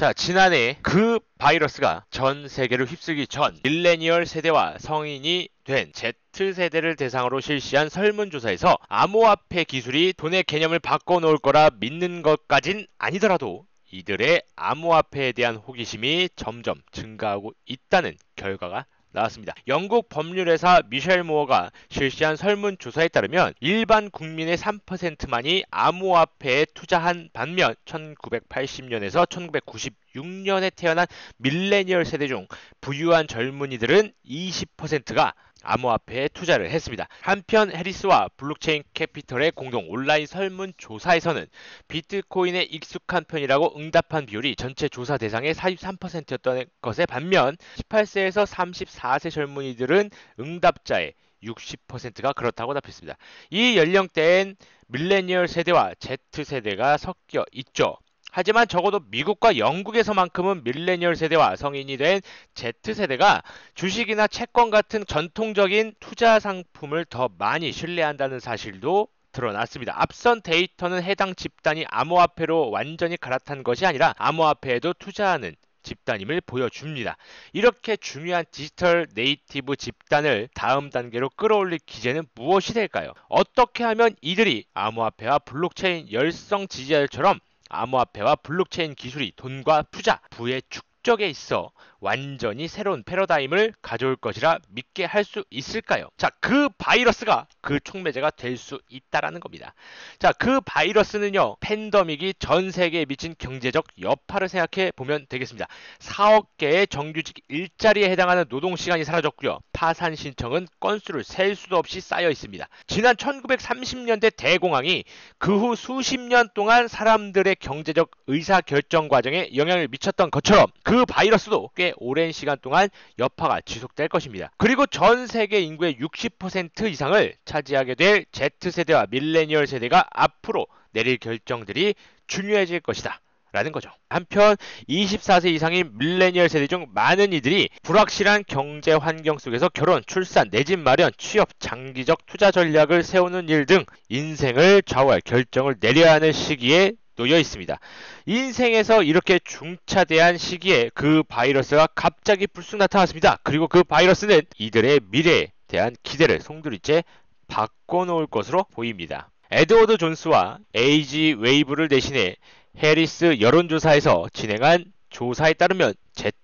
자, 지난해 그 바이러스가 전 세계를 휩쓸기 전 밀레니얼 세대와 성인이 된 Z세대를 대상으로 실시한 설문조사에서 암호화폐 기술이 돈의 개념을 바꿔놓을 거라 믿는 것까진 아니더라도 이들의 암호화폐에 대한 호기심이 점점 증가하고 있다는 결과가 나왔습니다. 영국 법률회사 미셸 모어가 실시한 설문조사에 따르면 일반 국민의 3%만이 암호화폐에 투자한 반면 1980년에서 1996년에 태어난 밀레니얼 세대 중 부유한 젊은이들은 20%가 암호화폐에 투자를 했습니다. 한편 해리스와 블록체인 캐피털의 공동 온라인 설문조사에서는 비트코인에 익숙한 편이라고 응답한 비율이 전체 조사 대상의 43%였던 것에 반면 18세에서 34세 젊은이들은 응답자의 60%가 그렇다고 답했습니다. 이 연령대엔 밀레니얼 세대와 Z세대가 섞여 있죠. 하지만 적어도 미국과 영국에서만큼은 밀레니얼 세대와 성인이 된 Z세대가 주식이나 채권 같은 전통적인 투자 상품을 더 많이 신뢰한다는 사실도 드러났습니다. 앞선 데이터는 해당 집단이 암호화폐로 완전히 갈아탄 것이 아니라 암호화폐에도 투자하는 집단임을 보여줍니다. 이렇게 중요한 디지털 네이티브 집단을 다음 단계로 끌어올릴 기제는 무엇이 될까요? 어떻게 하면 이들이 암호화폐와 블록체인 열성 지지자들처럼 암호화폐와 블록체인 기술이 돈과 투자, 부의 축적에 있어 완전히 새로운 패러다임을 가져올 것이라 믿게 할 수 있을까요? 자, 그 바이러스가 그 촉매제가 될 수 있다라는 겁니다. 자, 그 바이러스는요, 팬데믹이 전 세계에 미친 경제적 여파를 생각해 보면 되겠습니다. 4억 개의 정규직 일자리에 해당하는 노동시간이 사라졌고요. 파산 신청은 건수를 셀 수도 없이 쌓여 있습니다. 지난 1930년대 대공황이 그 후 수십 년 동안 사람들의 경제적 의사결정 과정에 영향을 미쳤던 것처럼 그 바이러스도 꽤 오랜 시간 동안 여파가 지속될 것입니다. 그리고 전 세계 인구의 60% 이상을 차지하게 될 Z세대와 밀레니얼 세대가 앞으로 내릴 결정들이 중요해질 것이다 라는 거죠. 한편 24세 이상인 밀레니얼 세대 중 많은 이들이 불확실한 경제 환경 속에서 결혼, 출산, 내 집 마련, 취업, 장기적 투자 전략을 세우는 일 등 인생을 좌우할 결정을 내려야 하는 시기에 놓여 있습니다. 인생에서 이렇게 중차대한 시기에 그 바이러스가 갑자기 불쑥 나타났습니다. 그리고 그 바이러스는 이들의 미래에 대한 기대를 송두리째 바꿔놓을 것으로 보입니다. 에드워드 존스와 에이지 웨이브를 대신해 해리스 여론조사에서 진행한 조사에 따르면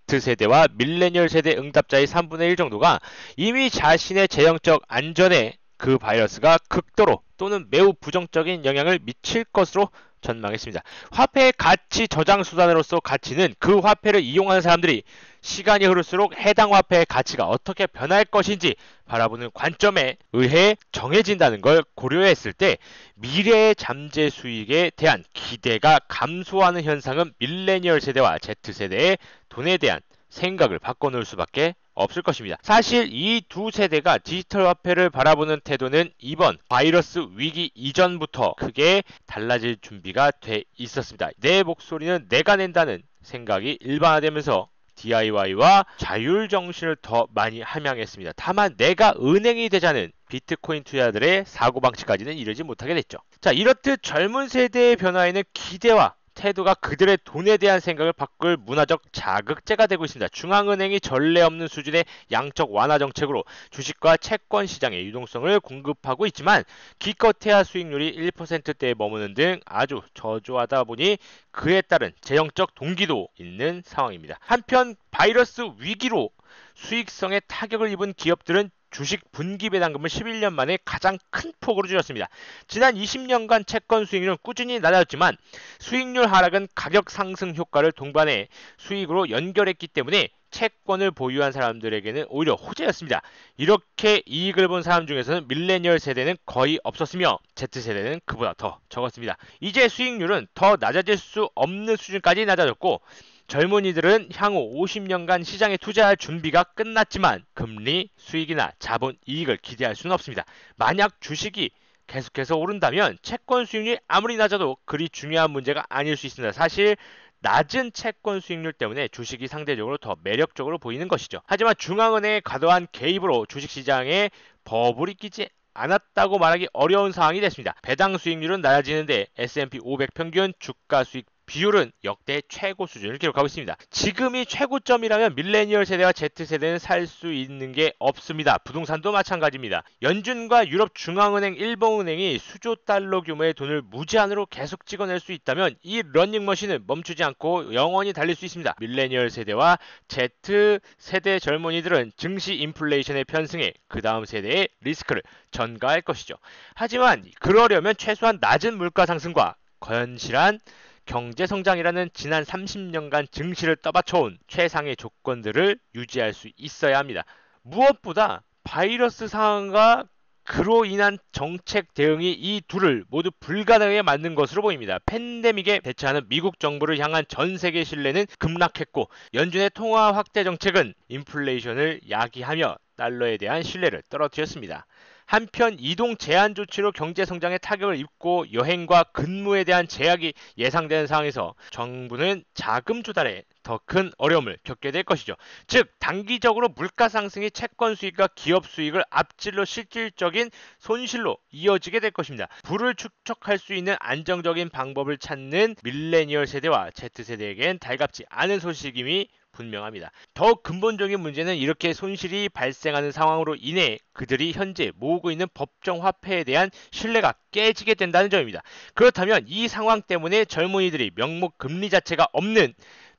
Z세대와 밀레니얼 세대 응답자의 3분의 1 정도가 이미 자신의 재정적 안전에 그 바이러스가 극도로 또는 매우 부정적인 영향을 미칠 것으로 전망했습니다. 화폐의 가치 저장 수단으로서 가치는 그 화폐를 이용하는 사람들이 시간이 흐를수록 해당 화폐의 가치가 어떻게 변할 것인지 바라보는 관점에 의해 정해진다는 걸 고려했을 때 미래의 잠재 수익에 대한 기대가 감소하는 현상은 밀레니얼 세대와 Z세대의 돈에 대한 생각을 바꿔놓을 수밖에 없을 것입니다. 사실 이 두 세대가 디지털 화폐를 바라보는 태도는 이번 바이러스 위기 이전부터 크게 달라질 준비가 돼 있었습니다. 내 목소리는 내가 낸다는 생각이 일반화되면서 DIY와 자율 정신을 더 많이 함양했습니다. 다만 내가 은행이 되자는 비트코인 투자들의 사고방식까지는 이르지 못하게 됐죠. 자, 이렇듯 젊은 세대의 변화에는 기대와 태도가 그들의 돈에 대한 생각을 바꿀 문화적 자극제가 되고 있습니다. 중앙은행이 전례 없는 수준의 양적 완화 정책으로 주식과 채권 시장의 유동성을 공급하고 있지만 기껏해야 수익률이 1%대에 머무는 등 아주 저조하다 보니 그에 따른 재정적 동기도 있는 상황입니다. 한편 바이러스 위기로 수익성에 타격을 입은 기업들은 주식 분기 배당금을 11년 만에 가장 큰 폭으로 줄였습니다. 지난 20년간 채권 수익률은 꾸준히 낮아졌지만 수익률 하락은 가격 상승 효과를 동반해 수익으로 연결했기 때문에 채권을 보유한 사람들에게는 오히려 호재였습니다. 이렇게 이익을 본 사람 중에서는 밀레니얼 세대는 거의 없었으며 Z세대는 그보다 더 적었습니다. 이제 수익률은 더 낮아질 수 없는 수준까지 낮아졌고 젊은이들은 향후 50년간 시장에 투자할 준비가 끝났지만 금리, 수익이나 자본 이익을 기대할 수는 없습니다. 만약 주식이 계속해서 오른다면 채권 수익률이 아무리 낮아도 그리 중요한 문제가 아닐 수 있습니다. 사실 낮은 채권 수익률 때문에 주식이 상대적으로 더 매력적으로 보이는 것이죠. 하지만 중앙은행의 과도한 개입으로 주식시장에 버블이 끼지 않았다고 말하기 어려운 상황이 됐습니다. 배당 수익률은 낮아지는데 S&P 500 평균 주가 수익 비율은 역대 최고 수준을 기록하고 있습니다. 지금이 최고점이라면 밀레니얼 세대와 Z세대는 살 수 있는 게 없습니다. 부동산도 마찬가지입니다. 연준과 유럽 중앙은행, 일본은행이 수조 달러 규모의 돈을 무제한으로 계속 찍어낼 수 있다면 이 러닝머신은 멈추지 않고 영원히 달릴 수 있습니다. 밀레니얼 세대와 Z세대 젊은이들은 증시 인플레이션에 편승해 그 다음 세대의 리스크를 전가할 것이죠. 하지만 그러려면 최소한 낮은 물가 상승과 건실한 경제 성장이라는 지난 30년간 증시를 떠받쳐온 최상의 조건들을 유지할 수 있어야 합니다. 무엇보다 바이러스 상황과 그로 인한 정책 대응이 이 둘을 모두 불가능하게 만든 것으로 보입니다. 팬데믹에 대처하는 미국 정부를 향한 전 세계 신뢰는 급락했고 연준의 통화 확대 정책은 인플레이션을 야기하며 달러에 대한 신뢰를 떨어뜨렸습니다. 한편 이동 제한 조치로 경제 성장에 타격을 입고 여행과 근무에 대한 제약이 예상되는 상황에서 정부는 자금 조달에 더 큰 어려움을 겪게 될 것이죠. 즉 단기적으로 물가 상승이 채권 수익과 기업 수익을 앞질러 실질적인 손실로 이어지게 될 것입니다. 부를 축적할 수 있는 안정적인 방법을 찾는 밀레니얼 세대와 Z세대에겐 달갑지 않은 소식임이 분명합니다. 더 근본적인 문제는 이렇게 손실이 발생하는 상황으로 인해 그들이 현재 모으고 있는 법정 화폐에 대한 신뢰가 깨지게 된다는 점입니다. 그렇다면 이 상황 때문에 젊은이들이 명목 금리 자체가 없는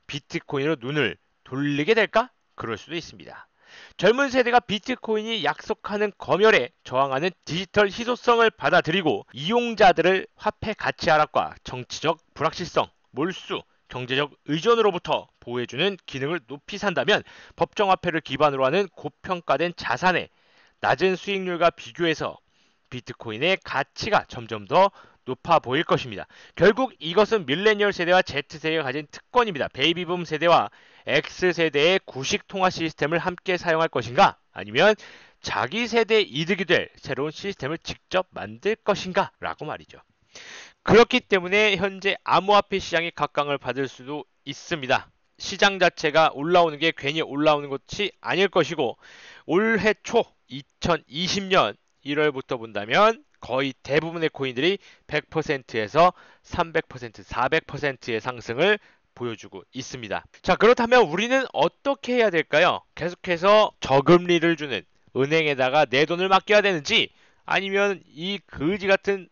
비트코인으로 눈을 돌리게 될까? 그럴 수도 있습니다. 젊은 세대가 비트코인이 약속하는 검열에 저항하는 디지털 희소성을 받아들이고 이용자들을 화폐 가치 하락과 정치적 불확실성, 몰수, 경제적 의존으로부터 보호해주는 기능을 높이 산다면 법정화폐를 기반으로 하는 고평가된 자산의 낮은 수익률과 비교해서 비트코인의 가치가 점점 더 높아 보일 것입니다. 결국 이것은 밀레니얼 세대와 Z세대가 가진 특권입니다. 베이비붐 세대와 X세대의 구식 통화 시스템을 함께 사용할 것인가? 아니면 자기 세대의 이득이 될 새로운 시스템을 직접 만들 것인가? 라고 말이죠. 그렇기 때문에 현재 암호화폐 시장이 각광을 받을 수도 있습니다. 시장 자체가 올라오는 게 괜히 올라오는 것이 아닐 것이고 올해 초 2020년 1월부터 본다면 거의 대부분의 코인들이 100%에서 300%, 400%의 상승을 보여주고 있습니다. 자, 그렇다면 우리는 어떻게 해야 될까요? 계속해서 저금리를 주는 은행에다가 내 돈을 맡겨야 되는지 아니면 이 거지 같은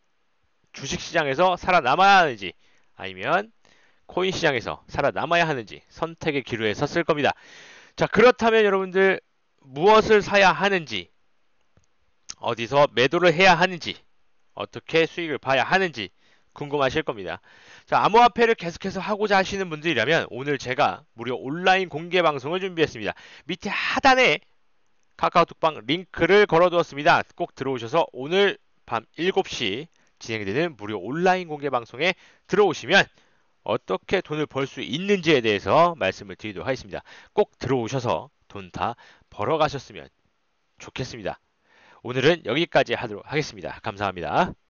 주식시장에서 살아남아야 하는지 아니면 코인 시장에서 살아남아야 하는지 선택의 기로에 섰을 겁니다. 자, 그렇다면 여러분들 무엇을 사야 하는지 어디서 매도를 해야 하는지 어떻게 수익을 봐야 하는지 궁금하실 겁니다. 자, 암호화폐를 계속해서 하고자 하시는 분들이라면 오늘 제가 무료 온라인 공개 방송을 준비했습니다. 밑에 하단에 카카오톡방 링크를 걸어두었습니다. 꼭 들어오셔서 오늘 밤 7시 진행되는 무료 온라인 공개 방송에 들어오시면 어떻게 돈을 벌 수 있는지에 대해서 말씀을 드리도록 하겠습니다. 꼭 들어오셔서 돈 다 벌어가셨으면 좋겠습니다. 오늘은 여기까지 하도록 하겠습니다. 감사합니다.